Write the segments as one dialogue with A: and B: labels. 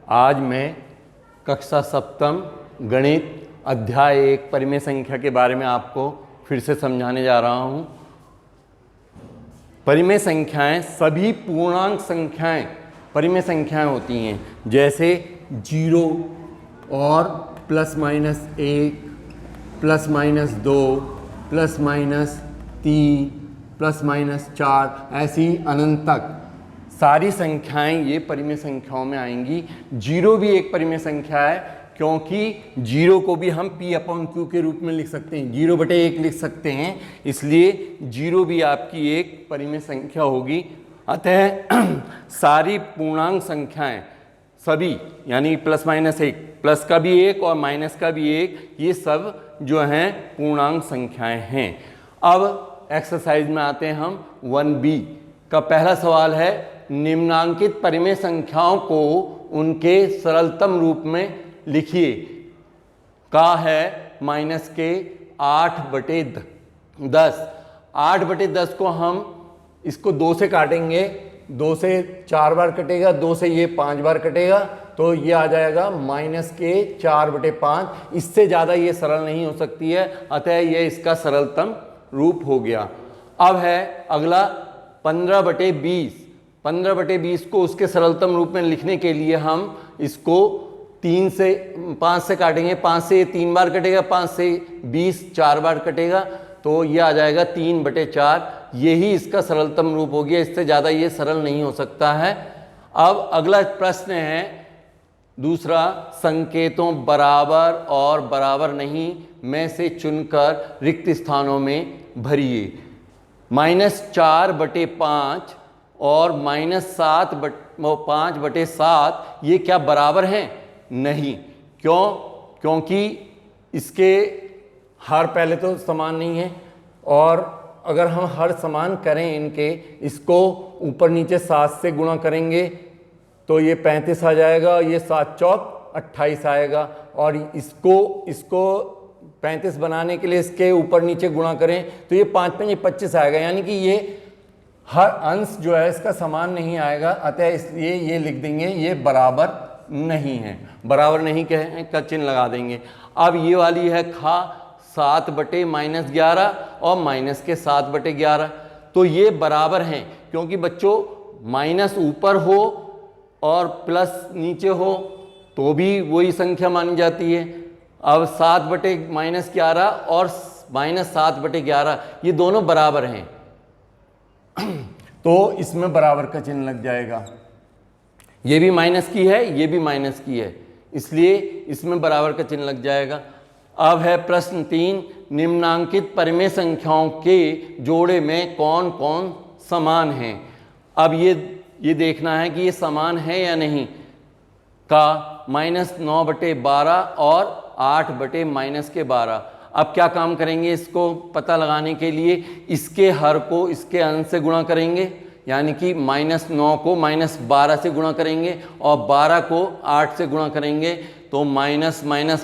A: आज मैं कक्षा सप्तम गणित अध्याय 1 परिमेय संख्या के बारे में आपको फिर से समझाने जा रहा हूँ। परिमेय संख्याएं सभी पूर्णांक संख्याएं परिमेय संख्याएं होती हैं, जैसे 0 और ±1, ±2, ±3, ±4, ऐसी अनंत तक सारी संख्याएं ये परिमेय संख्याओं में आएंगी। 0 भी एक परिमेय संख्या है, क्योंकि 0 को भी हम P/Q के रूप में लिख सकते हैं, 0/1 लिख सकते हैं, इसलिए 0 भी आपकी एक परिमेय संख्या होगी। अतः सारी पूर्णांक संख्याएं सभी, यानी ±1, प्लस का भी 1 और माइनस का भी 1, ये सब जो हैं पूर्णांक संख्याएं हैं। अब एक्सरसाइज में आते हैं हम। 1B का पहला सवाल है, निम्नांकित परिमेय संख्याओं को उनके सरलतम रूप में लिखिए। का है -8/10। 8/10 को हम इसको 2 से काटेंगे, 2 से 4 बार कटेगा, 2 से ये 5 बार कटेगा, तो ये आ जाएगा -4/5। इससे ज़्यादा ये सरल नहीं हो सकती है, अतः ये इसका सरलतम रूप हो गया। अब है अगला 15/20। 15/20 को उसके सरलतम रूप में लिखने के लिए हम इसको 5 से काटेंगे, 5 से 3 बार कटेगा, 5 से 20 4 बार कटेगा, तो ये आ जाएगा 3/4। यही इसका सरलतम रूप हो गया, इससे ज़्यादा ये सरल नहीं हो सकता है। अब अगला प्रश्न है दूसरा, संकेतों बराबर और बराबर नहीं में से चुनकर रिक्त स्थानों में भरिए। -4/5 और -5/7 ये क्या बराबर हैं? नहीं। क्यों? क्योंकि इसके हर पहले तो समान नहीं है, और अगर हम हर समान करें इनके, इसको ऊपर नीचे 7 से गुणा करेंगे तो ये 35 आ जाएगा, ये 7 चौक 28 आएगा, और इसको 35 बनाने के लिए इसके ऊपर नीचे गुणा करें तो ये 5 5 25 आएगा, यानी कि ये हर अंश जो है इसका समान नहीं आएगा। अतः इसलिए ये लिख देंगे ये बराबर नहीं है, बराबर नहीं का चिन्ह लगा देंगे। अब ये वाली है खा 7/-11 और माइनस के 7/11, तो ये बराबर हैं, क्योंकि बच्चों माइनस ऊपर हो और प्लस नीचे हो तो भी वही संख्या मानी जाती है। अब 7/-11 और -7/11 ये दोनों बराबर हैं, तो इसमें बराबर का चिन्ह लग जाएगा। ये भी माइनस की है, ये भी माइनस की है, इसलिए इसमें बराबर का चिन्ह लग जाएगा। अब है प्रश्न 3, निम्नांकित परिमेय संख्याओं के जोड़े में कौन कौन समान हैं। अब ये देखना है कि ये समान है या नहीं। का -9/12 और 8/-12। अब क्या काम करेंगे इसको पता लगाने के लिए? इसके हर को इसके अंश से गुणा करेंगे, यानी कि -9 को -12 से गुणा करेंगे और 12 को 8 से गुणा करेंगे, तो माइनस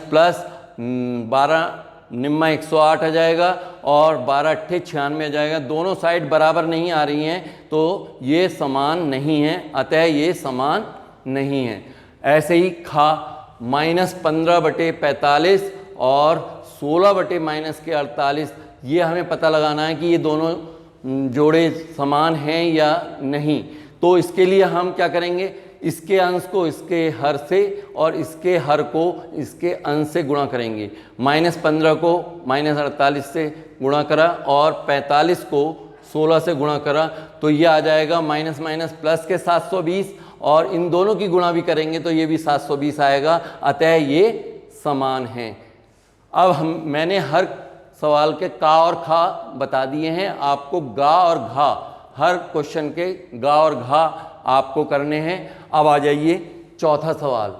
A: प्लस 12 निम्मा 108 आ जाएगा और 12 अट्ठे 96 आ जाएगा। दोनों साइड बराबर नहीं आ रही हैं, तो ये समान नहीं है, अतः ये समान नहीं है। ऐसे ही खा -15/45 और 16/-48, ये हमें पता लगाना है कि ये दोनों जोड़े समान हैं या नहीं। तो इसके लिए हम क्या करेंगे, इसके अंश को इसके हर से और इसके हर को इसके अंश से गुणा करेंगे। -15 को -48 से गुणा करा और 45 को 16 से गुणा करा, तो ये आ जाएगा माइनस प्लस के 720, और इन दोनों की गुणा भी करेंगे तो ये भी 720 आएगा, अतः ये समान हैं। अब मैंने हर सवाल के का और खा बता दिए हैं, आपको गा और घा, हर क्वेश्चन के गा और घा आपको करने हैं। अब आ जाइए चौथा सवाल,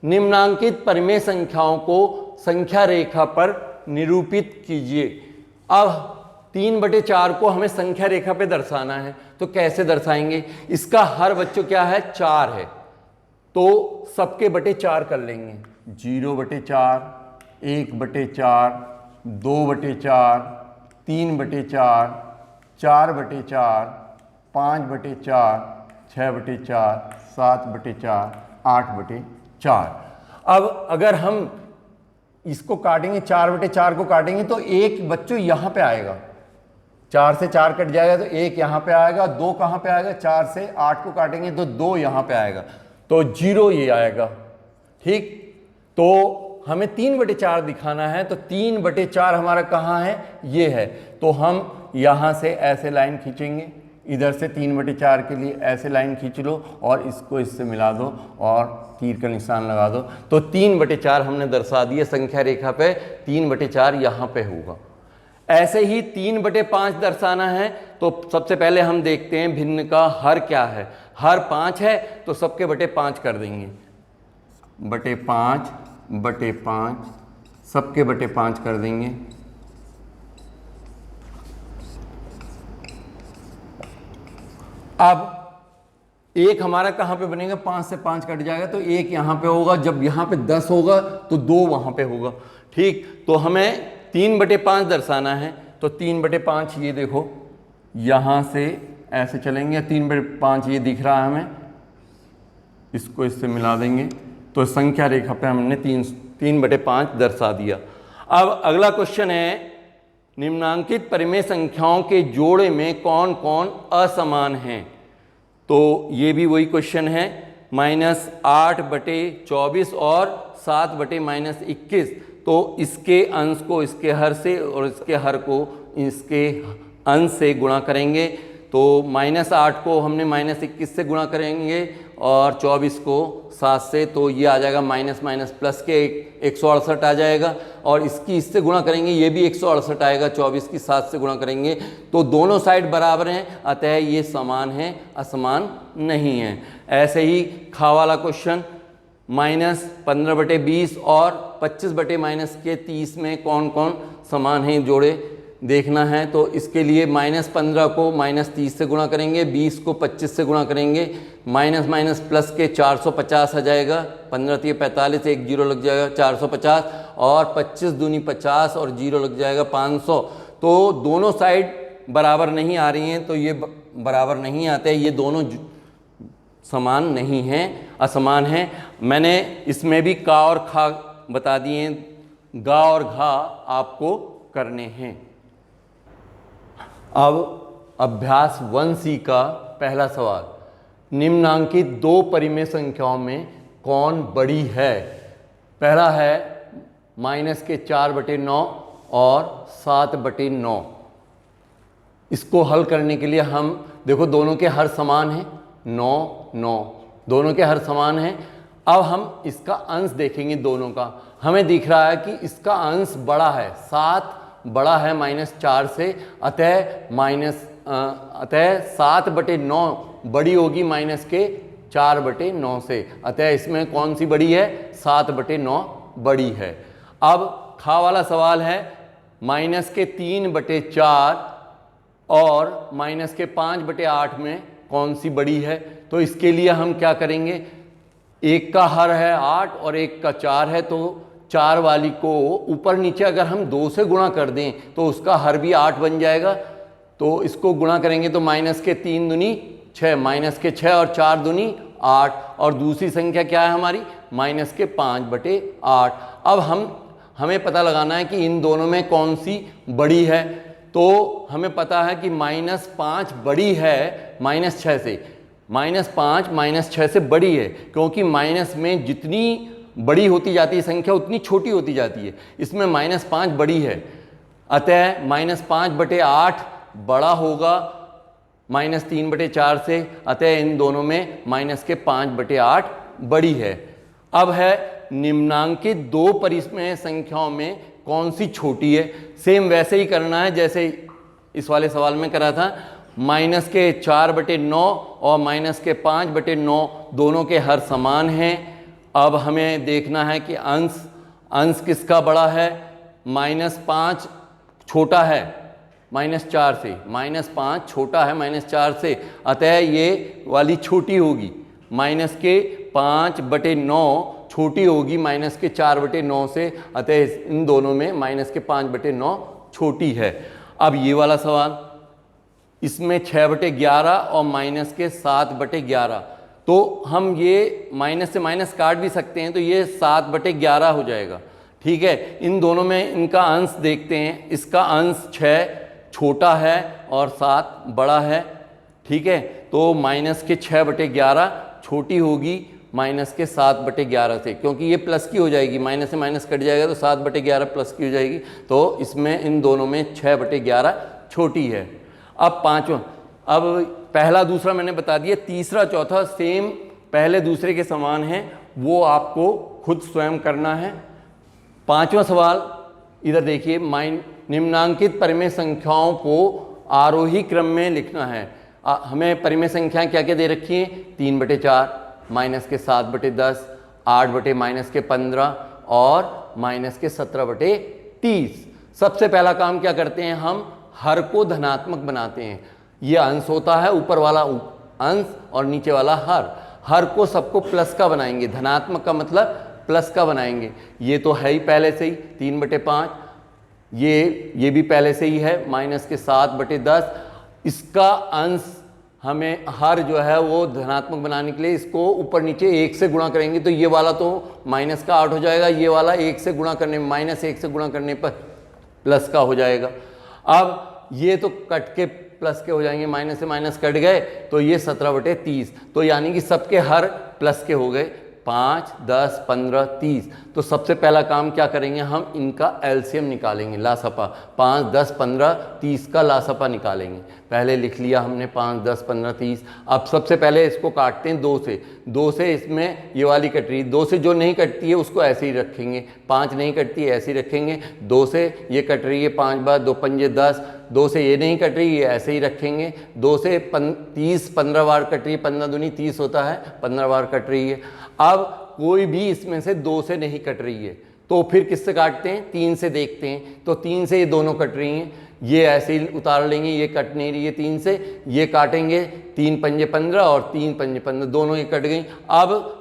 A: निम्नांकित परिमेय संख्याओं को संख्या रेखा पर निरूपित कीजिए। अब 3/4 को हमें संख्या रेखा पे दर्शाना है, तो कैसे दर्शाएंगे? इसका हर बच्चों क्या है? 4 है, तो सबके बटे 4 कर लेंगे। 0/4, 1/4, 2/4, 3/4, 4/4, 5/4, 6/4, 7/4,
B: 8/4। अब अगर हम इसको काटेंगे, 4/4 को काटेंगे तो एक बच्चों यहाँ पे आएगा, 4 से 4 कट जाएगा तो एक यहाँ पे आएगा, 2 कहाँ पे आएगा, 4 से 8 को काटेंगे तो 2 यहाँ पे आएगा, तो 0 ये आएगा। ठीक, तो हमें 3/4 दिखाना है, तो 3/4 हमारा कहाँ है, ये है। तो हम यहाँ से ऐसे लाइन खींचेंगे, इधर से 3/4 के लिए ऐसे लाइन खींच लो और इसको इससे मिला दो और तीर का निशान लगा दो, तो 3/4 हमने दर्शा दिया संख्या रेखा पे, 3/4 यहाँ पे होगा। ऐसे ही 3/5 दर्शाना है, तो सबसे पहले हम देखते हैं भिन्न का हर क्या है। हर 5 है तो सबके बटे 5 कर देंगे, बटे 5 सबके बटे 5 कर देंगे। अब एक हमारा कहाँ पे बनेगा, 5 से 5 कट जाएगा तो एक यहाँ पे होगा, जब यहाँ पे 10 होगा तो 2 वहाँ पे होगा। ठीक, तो हमें 3/5 दर्शाना है, तो 3/5 ये देखो यहाँ से ऐसे चलेंगे, 3/5 ये दिख रहा है हमें, इसको इससे मिला देंगे तो संख्या रेखा पे हमने 3/5 दर्शा दिया। अब अगला क्वेश्चन है, निम्नांकित परिमेय संख्याओं के जोड़े में कौन कौन असमान हैं। तो ये भी वही क्वेश्चन है, -8/24 और 7/-21, तो इसके अंश को इसके हर से और इसके हर को इसके अंश से गुणा करेंगे। तो -8 को हमने -21 से गुणा करेंगे और 24 को 7 से, तो ये आ जाएगा माइनस माइनस प्लस के 168 आ जाएगा, और इसकी इससे गुणा करेंगे, ये भी 168 आएगा, 24 की 7 से गुणा करेंगे, तो दोनों साइड बराबर हैं, अतः ये समान हैं, असमान नहीं हैं। ऐसे ही खा वाला क्वेश्चन, -15/20 और 25/-30 में कौन कौन समान हैं जोड़े देखना है। तो इसके लिए -15 को -30 से गुणा करेंगे, 20 को 25 से गुणा करेंगे, माइनस माइनस प्लस के 450 आ जाएगा, 15 × 45, एक जीरो लग जाएगा 450, और 25 दूनी 50 और जीरो लग जाएगा 500। तो दोनों साइड बराबर नहीं आ रही हैं, तो ये बराबर नहीं आते, ये दोनों समान नहीं हैं, असमान हैं। मैंने इसमें भी का और खा बता दिए हैं, गा और घा आपको करने हैं। अब अभ्यास 1C का पहला सवाल, निम्नांकित दो परिमेय संख्याओं में कौन बड़ी है। पहला है -4/9 और 7/9। इसको हल करने के लिए हम देखो दोनों के हर समान हैं, 9 9, दोनों के हर समान हैं। अब हम इसका अंश देखेंगे दोनों का, हमें दिख रहा है कि इसका अंश बड़ा है, 7 बड़ा है -4 से, अतः 7/9 बड़ी होगी -4/9 से, अतः इसमें कौन सी बड़ी है, 7/9 बड़ी है। अब खा वाला सवाल है -3/4 और -5/8 में कौन सी बड़ी है। तो इसके लिए हम क्या करेंगे, एक का हर है 8 और एक का 4 है, तो 4 वाली को ऊपर नीचे अगर हम 2 से गुणा कर दें तो उसका हर भी 8 बन जाएगा। तो इसको गुणा करेंगे तो -3 दूनी 6, -6 और 4 दूनी 8, और दूसरी संख्या क्या है हमारी -5/8। अब हमें पता लगाना है कि इन दोनों में कौन सी बड़ी है। तो हमें पता है कि -5 बड़ी है -6 से, -5 -6 से बड़ी है, क्योंकि माइनस में जितनी बड़ी होती जाती है संख्या उतनी छोटी होती जाती है, इसमें -5 बड़ी है, अतः -5/8 बड़ा होगा -3/4 से, अतः इन दोनों में -5/8 बड़ी है। अब है निम्नांकित दो परिमेय संख्याओं में कौन सी छोटी है। सेम वैसे ही करना है जैसे इस वाले सवाल में करा था, -4/9 और -5/9 दोनों के हर समान हैं। अब हमें देखना है कि अंश किसका बड़ा है, -5 छोटा है -4 से, -5 छोटा है -4 से, अतः ये वाली छोटी होगी, -5/9 छोटी होगी -4/9 से, अतः इन दोनों में -5/9 छोटी है। अब ये वाला सवाल, इसमें 6/11 और -7/11,
A: तो हम ये माइनस से माइनस काट भी सकते हैं, तो ये 7/11 हो जाएगा। ठीक है, इन दोनों में इनका अंश देखते हैं। इसका अंश 6 छोटा है और 7 बड़ा है। ठीक है, तो माइनस के 6/11 छोटी होगी माइनस के 7/11 से, क्योंकि ये प्लस की हो जाएगी, माइनस से माइनस कट जाएगा तो 7/11 प्लस की हो जाएगी। तो इसमें इन दोनों में 6/11 छोटी है। अब पाँचवा, अब पहला दूसरा मैंने बता दिया, तीसरा चौथा सेम पहले दूसरे के समान है, वो आपको खुद स्वयं करना है। पांचवा सवाल इधर देखिए, निम्नांकित परिमेय संख्याओं को आरोही क्रम में लिखना है। हमें परिमेय संख्याएं क्या क्या दे रखी हैं? 3/4, माइनस के 7/10, 8/-15 और माइनस के 17/30। सबसे पहला काम क्या करते हैं, हम हर को धनात्मक बनाते हैं। ये अंश होता है, ऊपर वाला अंश और नीचे वाला हर को सबको प्लस का बनाएंगे। धनात्मक का मतलब प्लस का बनाएंगे। ये तो है ही पहले से ही 3/5, ये भी पहले से ही है माइनस के 7/10। इसका अंश हमें हर जो है वो धनात्मक बनाने के लिए इसको ऊपर नीचे 1 से गुणा करेंगे, तो ये वाला तो माइनस का 8 हो जाएगा, ये वाला 1 से गुणा करने -1 से गुणा करने पर प्लस का हो जाएगा। अब ये तो कट के प्लस के हो जाएंगे, माइनस से माइनस कट गए, तो ये 17/30, तो यानी कि सबके हर प्लस के हो गए, 5, 10, 15, 30। तो सबसे पहला काम क्या करेंगे, हम इनका एलसीएम निकालेंगे, लासपा। 5, 10, 15, 30 का लासपा निकालेंगे। पहले लिख लिया हमने 5, 10, 15, 30। अब सबसे पहले इसको काटते हैं 2 से इसमें ये वाली कट रही, 2 से जो नहीं कटती है उसको ऐसे ही रखेंगे। 5 नहीं कटती है, ऐसे ही रखेंगे। 2 से ये कट रही है 5 बार, 2 पंजे 10। 2 से ये नहीं कट रही है, ऐसे ही रखेंगे। 2 से 30 15 बार कट रही है, 15 दूनी 30 होता है, 15 बार कट रही है। अब कोई भी इसमें से 2 से नहीं कट रही है, तो फिर किससे काटते हैं? 3 से देखते हैं, तो 3 से ये दोनों कट रही हैं, ये ऐसे ही उतार लेंगे, ये कट नहीं रही है 3 से, ये काटेंगे। 3 पंजे 15 और 3 पंजे 15, दोनों ये कट गई। अब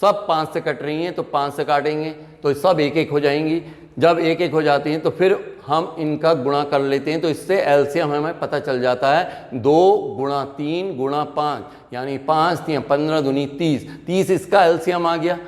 A: सब 5 से कट रही हैं, तो 5 से काटेंगे, तो सब 1-1 हो जाएंगी। जब 1-1 हो जाती हैं तो फिर हम इनका गुणा कर लेते हैं, तो इससे एलसीएम हमें पता चल जाता है 2 × 3 × 5, यानी 5 × 15 दूनी 30। 30 इसका एलसीएम आ गया।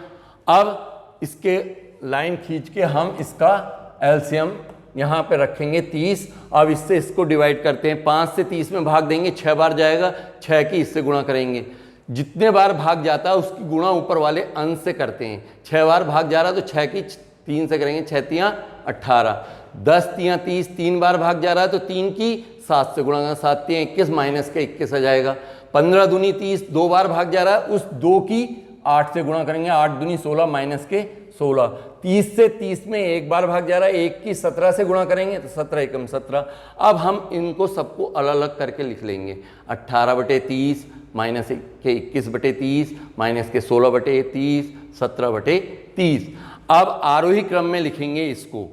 A: अब इसके लाइन खींच के हम इसका एलसीएम यहाँ पे रखेंगे 30। अब इससे इसको डिवाइड करते हैं, 5 से 30 में भाग देंगे, 6 बार जाएगा, 6 की इससे गुणा करेंगे। जितने बार भाग जाता है उसकी गुणा ऊपर वाले अंश से करते हैं। 6 बार भाग जा रहा है तो 6 की 3 से करेंगे, 6 × 3 = 18, 10 × 3 = 30, 3 बार भाग जा रहा है तो 3 की 7 से गुणा करना, 7 × 3 = 21, माइनस के 21 आ जाएगा। 15 दूनी 30, 2 बार भाग जा रहा है, उस 2 की 8 से गुणा करेंगे, 8 दूनी 16, माइनस के 16। 30 से 30 में 1 बार भाग जा रहा है, 1 की 17 से गुणा करेंगे, तो 17 × 17। अब हम इनको सबको अलग अलग करके लिख लेंगे, 18/30, माइनस के 21/30, माइनस के 16/30, 17/30। अब आरोही क्रम में लिखेंगे इसको।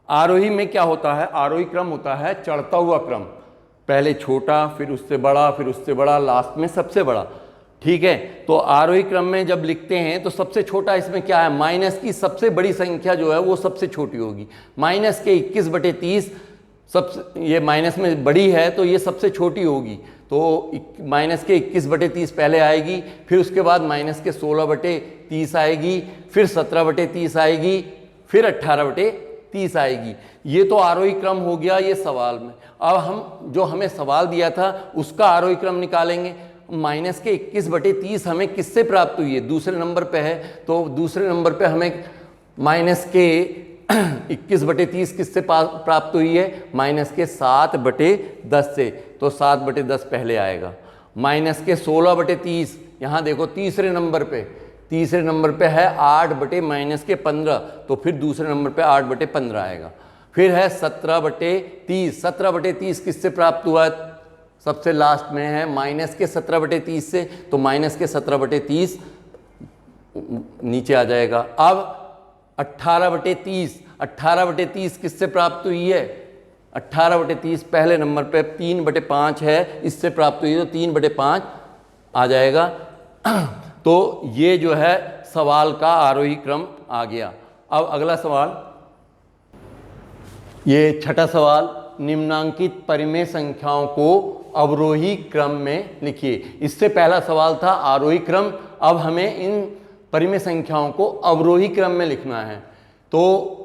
A: आरोही में क्या होता है? आरोही क्रम होता है चढ़ता हुआ क्रम, पहले छोटा, फिर उससे बड़ा, फिर उससे बड़ा, लास्ट में सबसे बड़ा। ठीक है, तो आरोही क्रम में जब लिखते हैं तो सबसे छोटा इसमें क्या है? माइनस की सबसे बड़ी संख्या जो है वो सबसे छोटी होगी। माइनस के 21/30 सबसे, ये माइनस में बड़ी है तो ये सबसे छोटी होगी, तो माइनस के 21/30 पहले आएगी, फिर उसके बाद माइनस के 16/30 आएगी, फिर 17/30 आएगी, फिर 18/30 आएगी। ये तो आरोही क्रम हो गया ये सवाल में। अब हम जो हमें सवाल दिया था उसका आरोही क्रम निकालेंगे। माइनस के 21/30 हमें किससे प्राप्त हुई है? दूसरे नंबर पे है, तो दूसरे नंबर पे हमें माइनस के 21/30 किससे प्राप्त हुई है? माइनस के 7/10 से, तो 7/10 पहले आएगा। माइनस के 16/30, यहाँ देखो तीसरे नंबर पे है 8/-15, तो फिर दूसरे नंबर पे 8/15 आएगा। फिर है 17/30, 17/30 किससे प्राप्त हुआ? सबसे लास्ट में है माइनस के 17/30 से, तो माइनस के 17/30 नीचे आ जाएगा। अब 18/30, 18/30 किससे प्राप्त हुई है? 18/30 पहले नंबर पे 3/5 है, इससे प्राप्त हुई, तो 3/5 आ जाएगा। तो ये जो है सवाल का आरोही क्रम आ गया। अब अगला सवाल, ये छठा सवाल, निम्नांकित परिमेय संख्याओं को अवरोही क्रम में लिखिए। इससे पहला सवाल था आरोही क्रम, अब हमें इन परिमेय संख्याओं को अवरोही क्रम में लिखना है। तो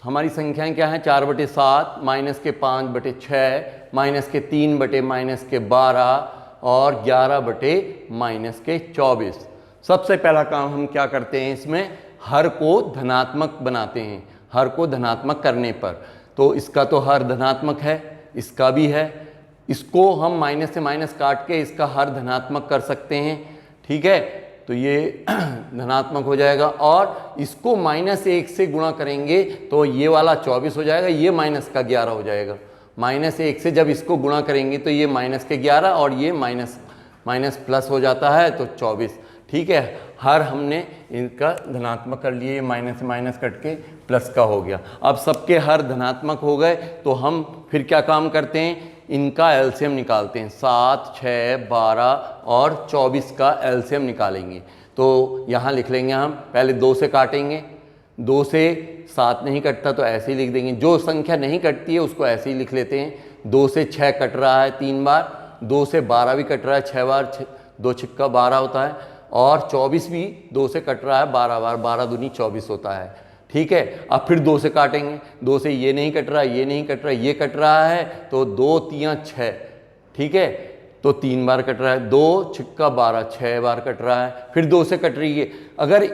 A: हमारी संख्याएं क्या हैं, 4/7, -5/6, -3/-12 और 11/-24। सबसे पहला काम हम क्या करते हैं, इसमें हर को धनात्मक बनाते हैं। हर को धनात्मक करने पर, तो इसका तो हर धनात्मक है, इसका भी है, इसको हम माइनस से माइनस काट के इसका हर धनात्मक कर सकते हैं। ठीक है, तो ये धनात्मक हो जाएगा, और इसको -1 से गुणा करेंगे तो ये वाला 24 हो जाएगा, ये -11 हो जाएगा। -1 से जब इसको गुणा करेंगे तो ये -11 और ये माइनस प्लस हो जाता है, तो 24। ठीक है, हर हमने इनका धनात्मक कर लिए, माइनस से माइनस कट के प्लस का हो गया। अब सबके हर धनात्मक हो गए तो हम फिर क्या काम करते हैं, इनका एलसीएम निकालते हैं। 7, 6, 12 और 24 का एलसीएम निकालेंगे। तो यहाँ लिख लेंगे हम, पहले 2 से काटेंगे, 2 से 7 नहीं कटता तो ऐसे ही लिख देंगे। जो संख्या नहीं कटती है उसको ऐसे ही लिख लेते हैं। 2 से 6 कट रहा है 3 बार, 2 से 12 भी कट रहा है 6 बार, 2 छिक्का 12 होता है, और 24 भी 2 से कट रहा है 12 बार, 12 दूनी 24 होता है। ठीक है, अब फिर 2 से काटेंगे, 2 से ये नहीं कट रहा, ये नहीं कट रहा, ये कट रहा है, तो 2 3 6। ठीक है, तो 3 बार कट रहा है, 2 छिक्का 12, 6 बार कट रहा है, फिर 2 से कट रही है। अगर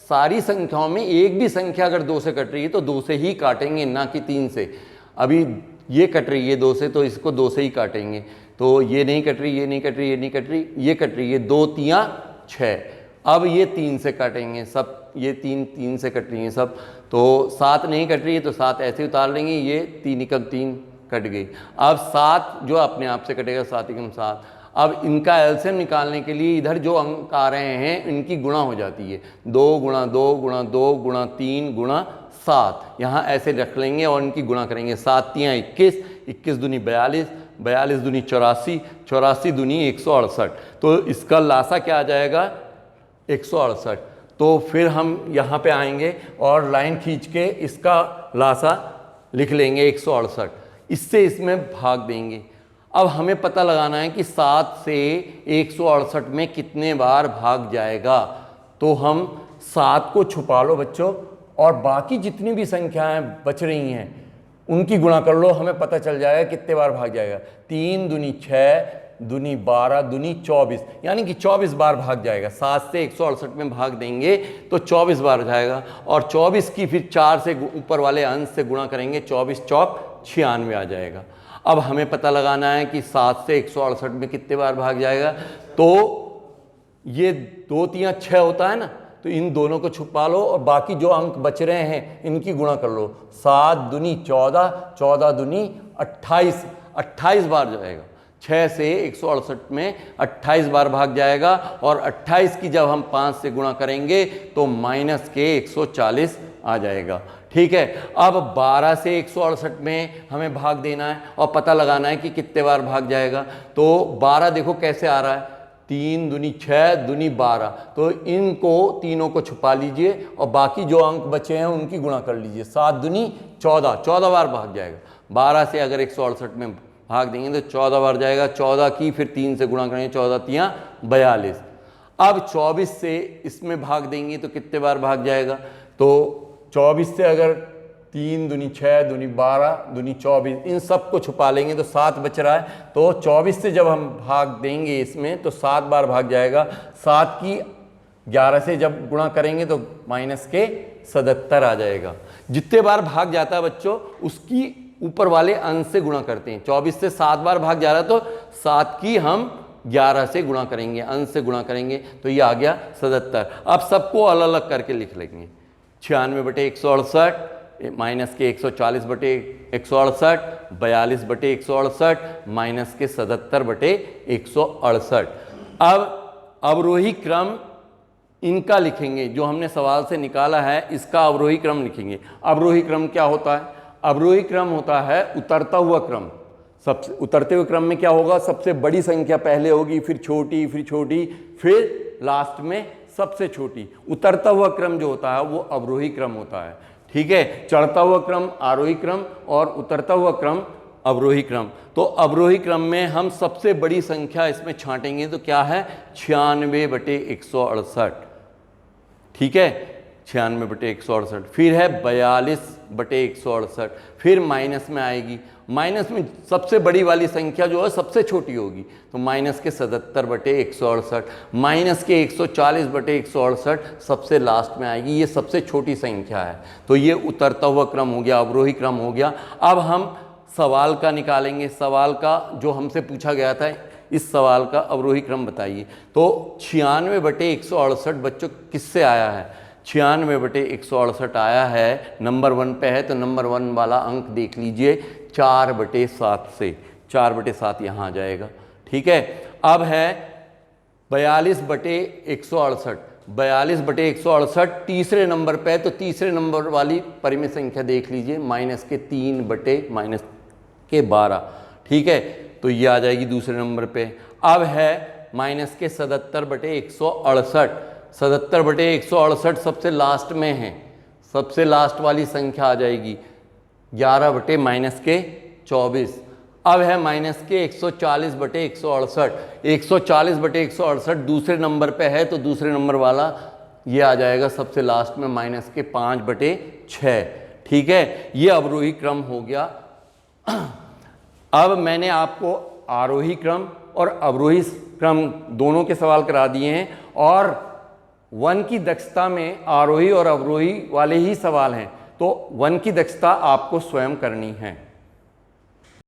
A: सारी संख्याओं में एक भी संख्या अगर 2 से कट रही है तो 2 से ही काटेंगे, ना कि 3 से। अभी ये कट रही है 2 से, तो इसको 2 से ही काटेंगे। तो ये नहीं कट रही, ये नहीं कट रही, ये नहीं कट रही, ये कट रही है, 2 3 6। अब ये 3 से काटेंगे सब, ये 3 से कट रही हैं सब। तो 7 नहीं कट रही है तो 7 ऐसे उतार लेंगे, ये 3 एकम 3 कट गई। अब 7 जो अपने आप से कटेगा, 7 एकम 7। अब इनका एलसीएम निकालने के लिए इधर जो अंक आ रहे हैं इनकी गुणा हो जाती है, 2 × 2 × 2 × 3 × 7। यहाँ ऐसे रख लेंगे और इनकी गुणा करेंगे। 7 × 3 = 21, 21 दूनी 42, 42 दूनी 84, 84 दूनी 168। तो इसका लासा क्या आ जाएगा, 168। तो फिर हम यहाँ पे आएंगे और लाइन खींच के इसका लासा लिख लेंगे 168, इससे इसमें भाग देंगे। अब हमें पता लगाना है कि 7 से 168 में कितने बार भाग जाएगा। तो हम 7 को छुपा लो बच्चों, और बाकी जितनी भी संख्याएं बच रही हैं उनकी गुणा कर लो, हमें पता चल जाएगा कितने बार भाग जाएगा। 3 दूनी 6, दूनी 12, दूनी 24, यानी कि 24 बार भाग जाएगा। 7 से 168 में भाग देंगे तो 24 बार जाएगा, और 24 की फिर 4 से ऊपर वाले अंश से गुणा करेंगे, 24 चौक 96 आ जाएगा। अब हमें पता लगाना है कि 7 से 168 में कितने बार भाग जाएगा। तो ये 2 3 6 होता है ना, तो इन दोनों को छुपा लो और बाकी जो अंक बच रहे हैं इनकी गुणा कर लो। 7 दूनी 14, 14 दूनी 28, 28 बार जाएगा। 6 से 168 में 28 बार भाग जाएगा, और 28 की जब हम 5 से गुणा करेंगे तो -140 आ जाएगा। ठीक है, अब 12 से 168 में हमें भाग देना है और पता लगाना है कि कितने बार भाग जाएगा। तो 12 देखो कैसे आ रहा है, 3 दूनी 6, दूनी 12, तो इनको तीनों को छुपा लीजिए और बाकी जो अंक बचे हैं उनकी गुणा कर लीजिए। 7 दूनी 14, 14 बार भाग जाएगा। 12 से अगर 168 में भाग देंगे तो 14 बार जाएगा। 14 की फिर 3 से गुणा करेंगे, 14 3 42। अब 24 से इसमें भाग देंगे तो कितने बार भाग जाएगा। तो 24 से अगर 3 दूनी 6, दूनी 12, दूनी 24, इन सब को छुपा लेंगे तो 7 बच रहा है। तो 24 से जब हम भाग देंगे इसमें तो 7 बार भाग जाएगा। 7 की 11 से जब गुणा करेंगे तो -77 आ जाएगा। जितने बार भाग जाता है बच्चों उसकी ऊपर वाले अंश से गुणा करते हैं। 24 से 7 बार भाग जा रहा है तो 7 की हम 11 से गुणा करेंगे, अंश से गुणा करेंगे, तो ये आ गया 77। अब सबको अलग अलग करके लिख लेंगे। 96/168, -140/168, 42/168, -77/168। अब अवरोही क्रम इनका लिखेंगे, जो हमने सवाल से निकाला है इसका अवरोही क्रम लिखेंगे। अवरोही क्रम क्या होता है, अवरोही क्रम होता है उतरता हुआ क्रम। सबसे उतरते हुए क्रम में क्या होगा, सबसे बड़ी संख्या पहले होगी, फिर छोटी, फिर छोटी, फिर लास्ट में सबसे छोटी। उतरता हुआ क्रम जो होता है वो अवरोही क्रम होता है। ठीक है, चढ़ता हुआ क्रम आरोही क्रम और उतरता हुआ क्रम अवरोही क्रम। तो अवरोही क्रम में हम सबसे बड़ी संख्या इसमें छांटेंगे तो क्या है 96/168। ठीक है, 96/168। फिर है 42/168, फिर माइनस में आएगी। माइनस में सबसे बड़ी वाली संख्या जो है सबसे छोटी होगी, तो माइनस के 77/168, माइनस के 140/168 सबसे लास्ट में आएगी। ये सबसे छोटी संख्या है। तो ये उतरता हुआ क्रम हो गया, अवरोही क्रम हो गया। अब हम सवाल का निकालेंगे। सवाल का जो हमसे पूछा गया था, इस सवाल का अवरोही क्रम बताइए। तो 96/168 बच्चों किससे आया है? 96/168 आया है, नंबर 1 पे है, तो नंबर 1 वाला अंक देख लीजिए 4/7 से। 4/7 यहाँ आ जाएगा। ठीक है, अब है 42/168। 42/168 तीसरे नंबर पे है, तो तीसरे नंबर वाली परिमेय संख्या देख लीजिए, -3/12। ठीक है, तो ये आ जाएगी दूसरे नंबर पे। अब है -77/168। 77/168 सबसे लास्ट में है, सबसे लास्ट वाली संख्या आ जाएगी 11/-24। अब है -140/168। 140/168 दूसरे नंबर पे है, तो दूसरे नंबर वाला ये आ जाएगा सबसे लास्ट में -5/6। ठीक है, ये अवरोही क्रम हो गया। अब मैंने आपको आरोही क्रम और अवरोही क्रम दोनों के सवाल करा दिए हैं, और 1 की दक्षता में आरोही और अवरोही वाले ही सवाल हैं, तो 1 की दक्षता आपको स्वयं करनी है।